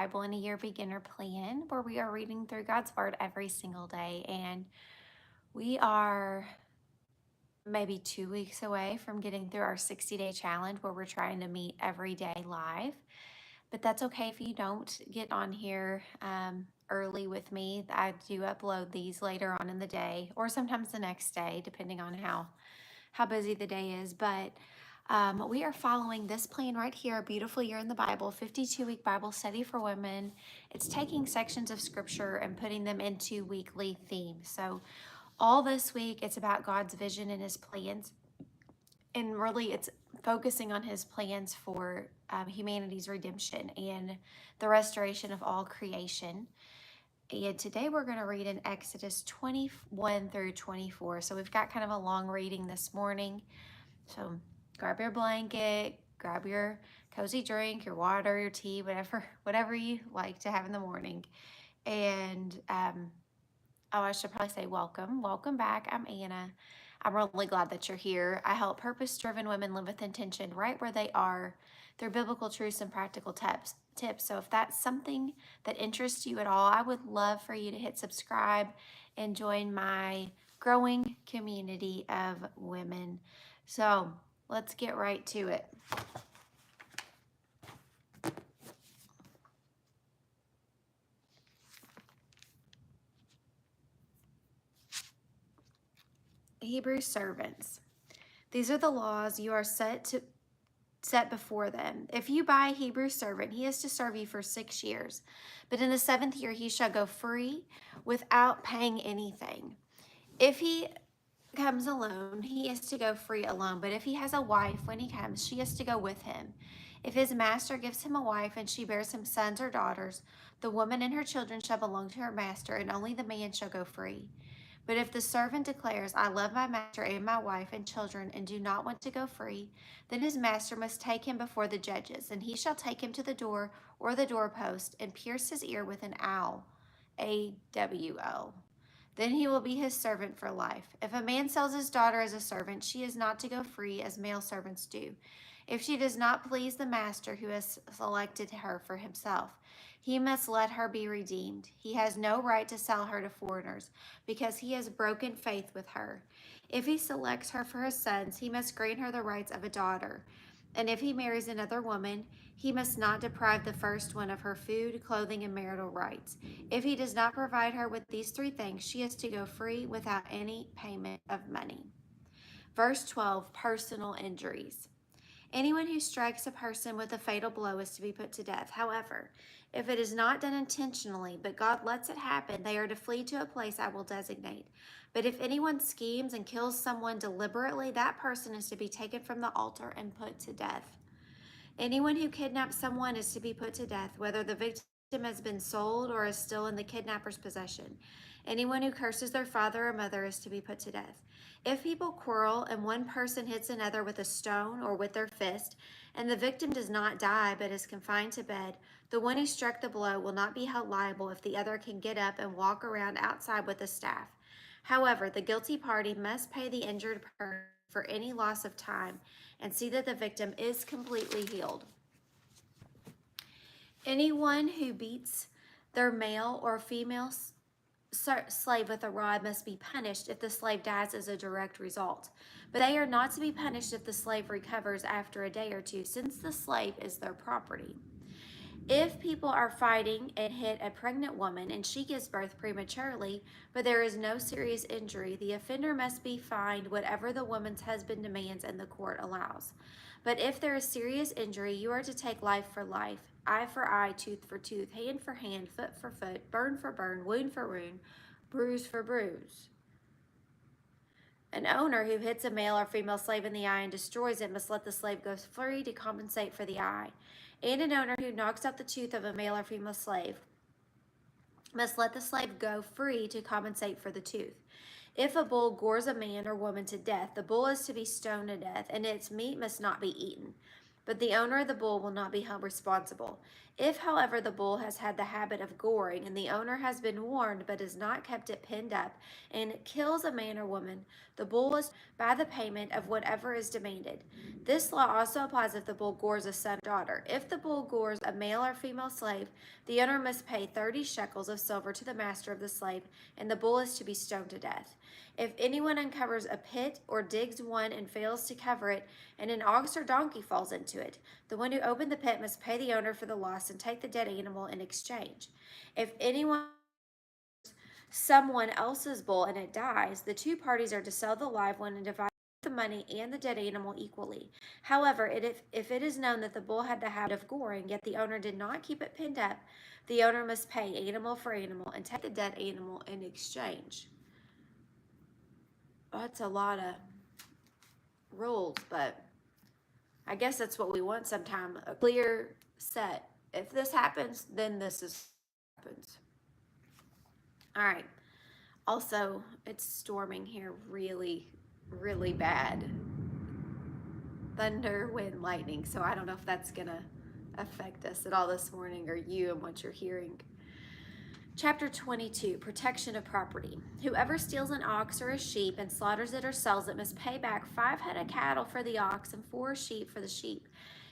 Bible in a Year Beginner Plan, where we are reading through God's Word every single day. And we are maybe 2 weeks away from getting through our 60-day challenge where we're trying to meet every day live. But that's okay if you don't get on here early with me. I do upload these later on in the day or sometimes the next day, depending on how busy the day is. But we are following this plan right here, A Beautiful Year in the Bible, 52-week Bible study for women. It's taking sections of scripture and putting them into weekly themes. So all this week, it's about God's vision and his plans. And really, it's focusing on his plans for humanity's redemption and the restoration of all creation. And today we're going to read in Exodus 21 through 24. So we've got kind of a long reading this morning. So grab your blanket, grab your cozy drink, your water, your tea, whatever you like to have in the morning. And I should probably say welcome back. I'm Anna. I'm really glad that you're here. I help purpose-driven women live with intention right where they are through biblical truths and practical tips. So if that's something that interests you at all, I would love for you to hit subscribe and join my growing community of women. So let's get right to it. Hebrew servants. These are the laws you are set before them. If you buy a Hebrew servant, he is to serve you for 6 years. But in the 7th year, he shall go free without paying anything. If he comes alone, he is to go free alone. But if he has a wife, when he comes, she is to go with him. If his master gives him a wife and she bears him sons or daughters, the woman and her children shall belong to her master, and only the man shall go free. But if the servant declares, I love my master and my wife and children and do not want to go free, then his master must take him before the judges, and he shall take him to the door or the doorpost and pierce his ear with an awl, AWL. Then he will be his servant for life. If a man sells his daughter as a servant, she is not to go free as male servants do. If she does not please the master who has selected her for himself, he must let her be redeemed. He has no right to sell her to foreigners, because he has broken faith with her. If he selects her for his sons, he must grant her the rights of a daughter. And if he marries another woman, he must not deprive the first one of her food, clothing, and marital rights. If he does not provide her with these 3 things, she is to go free without any payment of money. Verse 12, personal injuries. Anyone who strikes a person with a fatal blow is to be put to death. However, if it is not done intentionally, but God lets it happen, they are to flee to a place I will designate. But if anyone schemes and kills someone deliberately, that person is to be taken from the altar and put to death. Anyone who kidnaps someone is to be put to death, whether the victim has been sold or is still in the kidnapper's possession. Anyone who curses their father or mother is to be put to death. If people quarrel and one person hits another with a stone or with their fist, and the victim does not die but is confined to bed, the one who struck the blow will not be held liable if the other can get up and walk around outside with a staff. However, the guilty party must pay the injured person for any loss of time and see that the victim is completely healed. Anyone who beats their male or female slave with a rod must be punished if the slave dies as a direct result. But they are not to be punished if the slave recovers after a day or two, since the slave is their property. If people are fighting and hit a pregnant woman and she gives birth prematurely, but there is no serious injury, the offender must be fined whatever the woman's husband demands and the court allows. But if there is serious injury, you are to take life for life, eye for eye, tooth for tooth, hand for hand, foot for foot, burn for burn, wound for wound, bruise for bruise. An owner who hits a male or female slave in the eye and destroys it must let the slave go free to compensate for the eye. And an owner who knocks out the tooth of a male or female slave must let the slave go free to compensate for the tooth. If a bull gores a man or woman to death, the bull is to be stoned to death, and its meat must not be eaten. but the owner of the bull will not be held responsible. If, however, the bull has had the habit of goring, and the owner has been warned but has not kept it pinned up, and it kills a man or woman, the bull is by the payment of whatever is demanded. This law also applies if the bull gores a son or daughter. If the bull gores a male or female slave, the owner must pay 30 shekels of silver to the master of the slave, and the bull is to be stoned to death. If anyone uncovers a pit or digs one and fails to cover it, and an ox or donkey falls into it, the one who opened the pit must pay the owner for the loss and take the dead animal in exchange. If anyone someone else's bull and it dies, the two parties are to sell the live one and divide the money and the dead animal equally. However, if it is known that the bull had the habit of goring, yet the owner did not keep it pinned up, the owner must pay animal for animal and take the dead animal in exchange. That's a lot of rules, but I guess that's what we want sometime, a clear set. If this happens, then this happens. All right. Also, it's storming here really, really bad. Thunder, wind, lightning. So I don't know if that's going to affect us at all this morning, or you and what you're hearing. Chapter 22, Protection of Property. Whoever steals an ox or a sheep and slaughters it or sells it must pay back 5 head of cattle for the ox and 4 sheep for the sheep.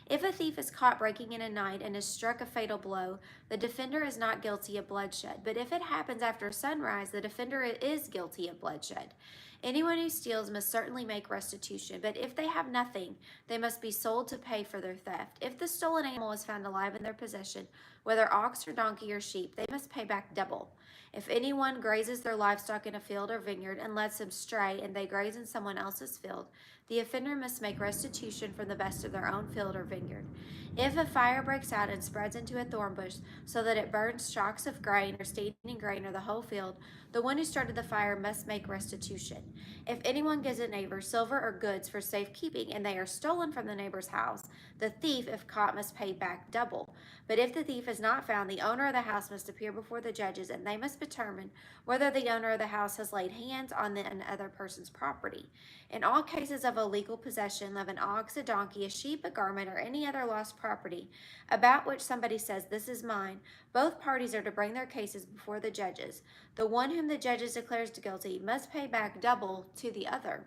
If a thief is caught breaking in at night and is struck a fatal blow, the defender is not guilty of bloodshed. But if it happens after sunrise, the defender is guilty of bloodshed. Anyone who steals must certainly make restitution, but if they have nothing, they must be sold to pay for their theft. If the stolen animal is found alive in their possession, whether ox or donkey or sheep, they must pay back double. If anyone grazes their livestock in a field or vineyard and lets them stray, and they graze in someone else's field, the offender must make restitution from the best of their own field or vineyard. If a fire breaks out and spreads into a thorn bush so that it burns stalks of grain or standing grain or the whole field, the one who started the fire must make restitution. If anyone gives a neighbor silver or goods for safekeeping and they are stolen from the neighbor's house, the thief, if caught, must pay back double. But if the thief is not found, the owner of the house must appear before the judges, and they must determine whether the owner of the house has laid hands on the other person's property. In all cases of illegal possession of an ox, a donkey, a sheep, a garment, or any other lost property about which somebody says, "This is mine," both parties are to bring their cases before the judges. The one whom the judges declares guilty must pay back double to the other.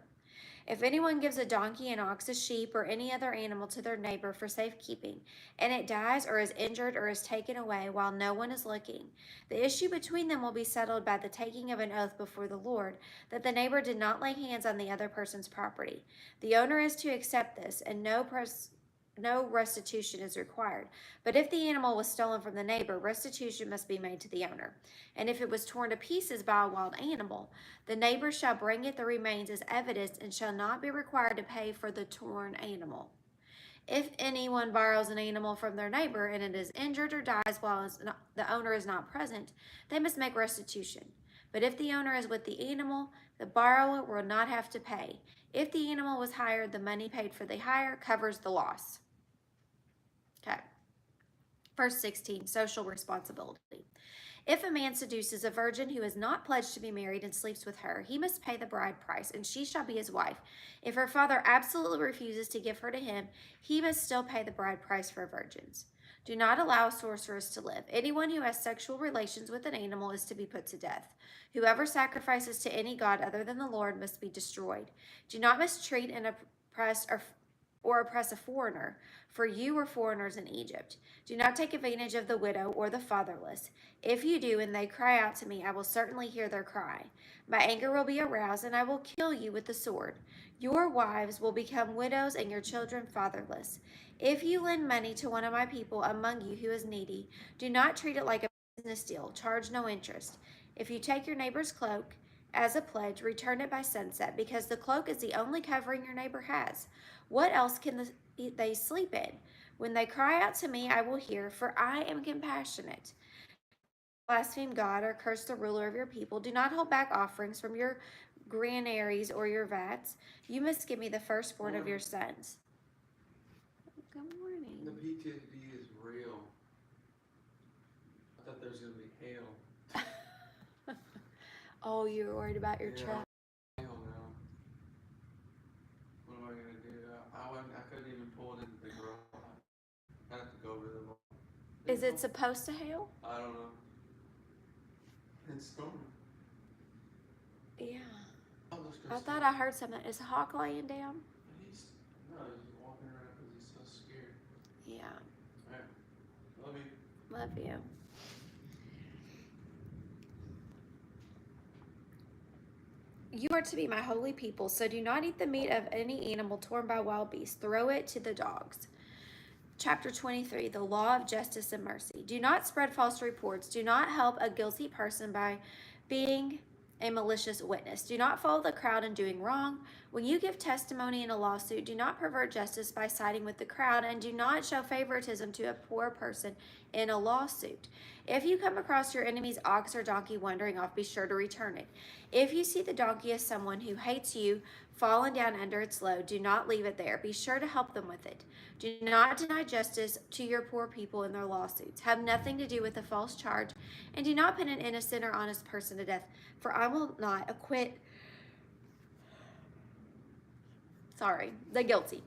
If anyone gives a donkey, an ox, a sheep, or any other animal to their neighbor for safekeeping, and it dies or is injured or is taken away while no one is looking, the issue between them will be settled by the taking of an oath before the Lord that the neighbor did not lay hands on the other person's property. The owner is to accept this, and no restitution is required. But if the animal was stolen from the neighbor, restitution must be made to the owner. And if it was torn to pieces by a wild animal, the neighbor shall bring it the remains as evidence and shall not be required to pay for the torn animal. If anyone borrows an animal from their neighbor and it is injured or dies while the owner is not present, they must make restitution. But if the owner is with the animal, the borrower will not have to pay. If the animal was hired, the money paid for the hire covers the loss. Okay. Verse 16, social responsibility. If a man seduces a virgin who is not pledged to be married and sleeps with her, he must pay the bride price, and she shall be his wife. If her father absolutely refuses to give her to him, he must still pay the bride price for virgins. Do not allow a sorceress to live. Anyone who has sexual relations with an animal is to be put to death. Whoever sacrifices to any god other than the Lord must be destroyed. Do not mistreat and oppress a foreigner, for you were foreigners in Egypt. Do not take advantage of the widow or the fatherless. If you do, and they cry out to me, I will certainly hear their cry. My anger will be aroused, and I will kill you with the sword. Your wives will become widows, and your children fatherless. If you lend money to one of my people among you who is needy, do not treat it like a business deal. Charge no interest. If you take your neighbor's cloak as a pledge, return it by sunset, because the cloak is the only covering your neighbor has. What else can they sleep in? When they cry out to me, I will hear, for I am compassionate. Blaspheme God or curse the ruler of your people. Do not hold back offerings from your granaries or your vats. You must give me the firstborn of your sons. Good morning. The PTSD is real. I thought there was going to be hail. Oh, you were worried about your truck. Hell no. What am I going to do? I couldn't even pull it into the garage. Is it supposed to hail? I don't know. It's storming. Yeah. Oh, let's go I see. thought I heard something. Is Hawk laying down? He's walking around because he's so scared. Yeah. All right. Love you. Love you. You are to be my holy people, so do not eat the meat of any animal torn by wild beasts. Throw it to the dogs. Chapter 23, the law of justice and mercy. Do not spread false reports. Do not help a guilty person by being a malicious witness. Do not follow the crowd in doing wrong. When you give testimony in a lawsuit, do not pervert justice by siding with the crowd, and do not show favoritism to a poor person in a lawsuit. If you come across your enemy's ox or donkey wandering off, be sure to return it. If you see the donkey as someone who hates you fallen down under its load, do not leave it there. Be sure to help them with it. Do not deny justice to your poor people in their lawsuits. Have nothing to do with a false charge, and do not put an innocent or honest person to death, for I will not acquit the guilty.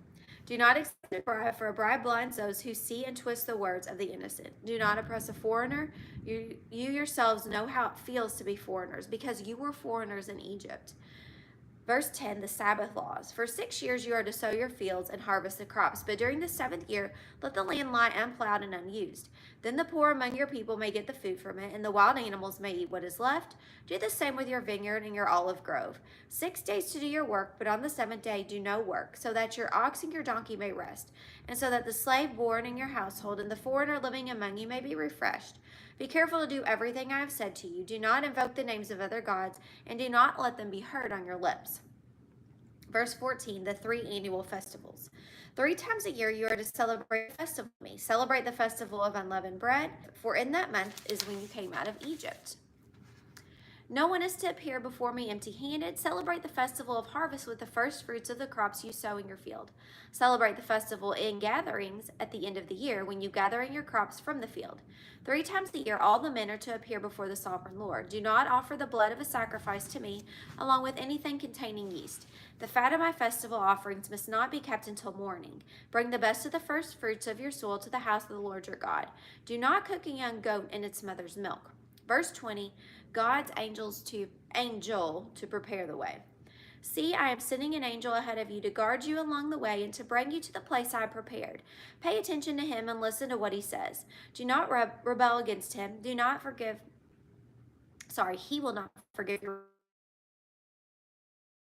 Do not accept a bribe, for a bribe blinds those who see and twist the words of the innocent. Do not oppress a foreigner. You yourselves know how it feels to be foreigners, because you were foreigners in Egypt. Verse 10, the Sabbath laws. For 6 years you are to sow your fields and harvest the crops, but during the 7th year let the land lie unplowed and unused. Then the poor among your people may get the food from it, and the wild animals may eat what is left. Do the same with your vineyard and your olive grove. 6 days to do your work, but on the 7th day do no work, so that your ox and your donkey may rest, and so that the slave born in your household and the foreigner living among you may be refreshed. Be careful to do everything I have said to you. Do not invoke the names of other gods, and do not let them be heard on your lips. Verse 14, the 3 annual festivals. 3 times a year you are to celebrate the festival with me. Celebrate the festival of unleavened bread, for in that month is when you came out of Egypt. No one is to appear before me empty-handed. Celebrate the festival of harvest with the first fruits of the crops you sow in your field. Celebrate the festival in gatherings at the end of the year, when you gather in your crops from the field. 3 times a year all the men are to appear before the sovereign Lord. Do not offer the blood of a sacrifice to me, along with anything containing yeast. The fat of my festival offerings must not be kept until morning. Bring the best of the first fruits of your soil to the house of the Lord your God. Do not cook a young goat in its mother's milk. Verse 20, God's angel to prepare the way. See, I am sending an angel ahead of you to guard you along the way and to bring you to the place I prepared. Pay attention to him and listen to what he says. Do not rebel against him. He will not forgive you.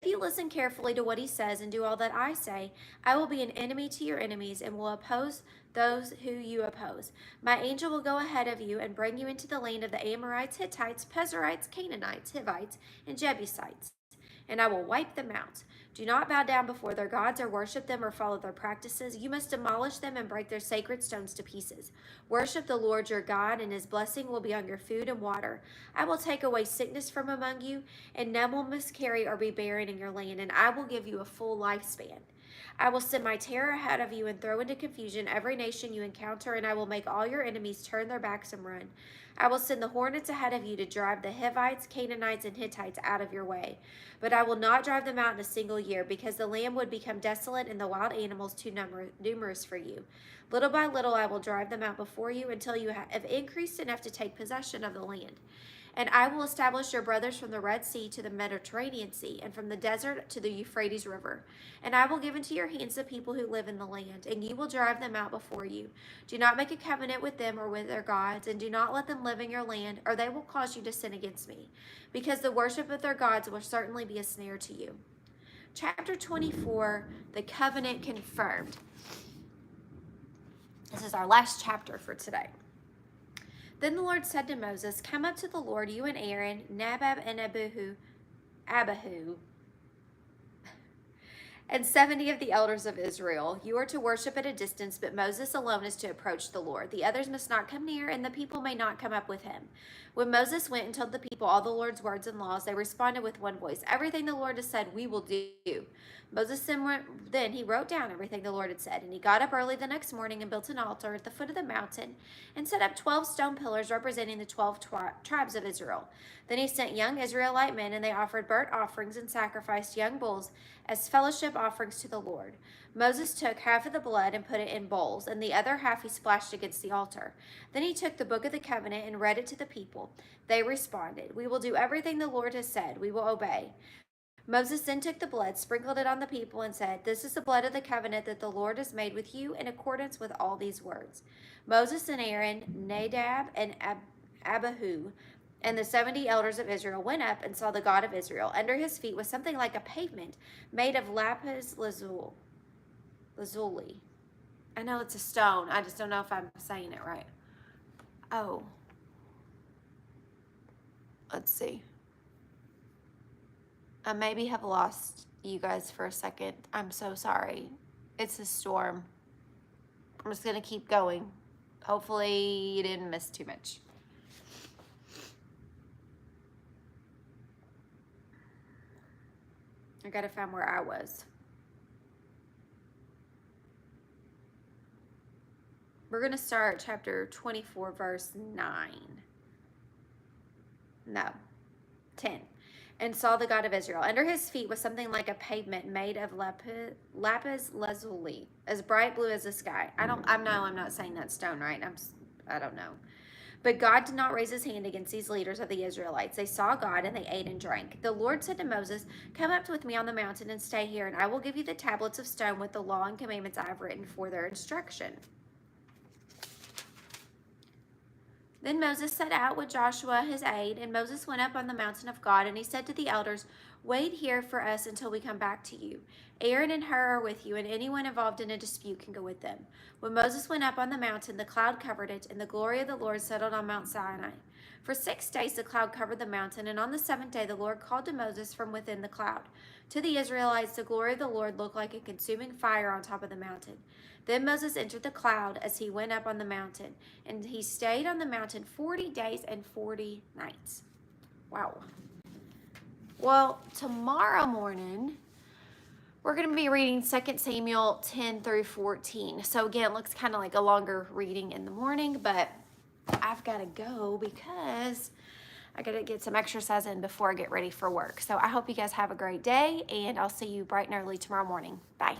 If you listen carefully to what he says and do all that I say, I will be an enemy to your enemies and will oppose those who you oppose. My angel will go ahead of you and bring you into the land of the Amorites, Hittites, Pezerites, Canaanites, Hivites, and Jebusites, and I will wipe them out. Do not bow down before their gods or worship them or follow their practices. You must demolish them and break their sacred stones to pieces. Worship the Lord your God, and his blessing will be on your food and water. I will take away sickness from among you, and none will miscarry or be barren in your land, and I will give you a full lifespan. I will send my terror ahead of you and throw into confusion every nation you encounter, and I will make all your enemies turn their backs and run. I will send the hornets ahead of you to drive the Hivites, Canaanites, and Hittites out of your way. But I will not drive them out in a single year, because the land would become desolate and the wild animals too numerous for you. Little by little I will drive them out before you until you have increased enough to take possession of the land. And I will establish your brothers from the Red Sea to the Mediterranean Sea, and from the desert to the Euphrates River. And I will give into your hands the people who live in the land, and you will drive them out before you. Do not make a covenant with them or with their gods, and do not let them live in your land, or they will cause you to sin against me, because the worship of their gods will certainly be a snare to you. Chapter 24, the covenant confirmed. This is our last chapter for today. Then the Lord said to Moses, come up to the Lord, you and Aaron, Nadab and Abihu, and 70 of the elders of Israel. You are to worship at a distance, but Moses alone is to approach the Lord. The others must not come near, and the people may not come up with him. When Moses went and told the people all the Lord's words and laws, they responded with one voice, everything the Lord has said, we will do. Moses then he wrote down everything the Lord had said, and he got up early the next morning and built an altar at the foot of the mountain and set up 12 stone pillars representing the 12 tribes of Israel. Then he sent young Israelite men, and they offered burnt offerings and sacrificed young bulls as fellowship offerings to the Lord. Moses took half of the blood and put it in bowls, and the other half he splashed against the altar. Then he took the book of the covenant and read it to the people. They responded, "We will do everything the Lord has said. We will obey." Moses then took the blood, sprinkled it on the people, and said, "This is the blood of the covenant that the Lord has made with you in accordance with all these words." Moses and Aaron, Nadab and Abihu, and the 70 elders of Israel went up and saw the God of Israel. Under his feet was something like a pavement made of lapis lazuli. I know it's a stone. I just don't know if I'm saying it right. Oh. Let's see. I maybe have lost you guys for a second. I'm so sorry. It's a storm. I'm just going to keep going. Hopefully you didn't miss too much. I got to find where I was. We're going to start chapter 24, verse 9. No, 10. And saw the God of Israel. Under his feet was something like a pavement made of lapis lazuli, as bright blue as the sky. I know I'm not saying that stone right. I don't know. But God did not raise his hand against these leaders of the Israelites. They saw God and they ate and drank. The Lord said to Moses, "Come up with me on the mountain and stay here, and I will give you the tablets of stone with the law and commandments I have written for their instruction." Then Moses set out with Joshua his aide, and Moses went up on the mountain of God, and he said to the elders, "Wait here for us until we come back to you. Aaron and Hur are with you, and anyone involved in a dispute can go with them." When Moses went up on the mountain, the cloud covered it, and the glory of the Lord settled on Mount Sinai. For 6 days the cloud covered the mountain, and on the 7th day the Lord called to Moses from within the cloud. To the Israelites the glory of the Lord looked like a consuming fire on top of the mountain. Then Moses entered the cloud as he went up on the mountain, and he stayed on the mountain 40 days and 40 nights. Wow. Well, tomorrow morning, we're going to be reading 2 Samuel 10 through 14. So again, it looks kind of like a longer reading in the morning, but I've got to go because I got to get some exercise in before I get ready for work. So I hope you guys have a great day, and I'll see you bright and early tomorrow morning. Bye.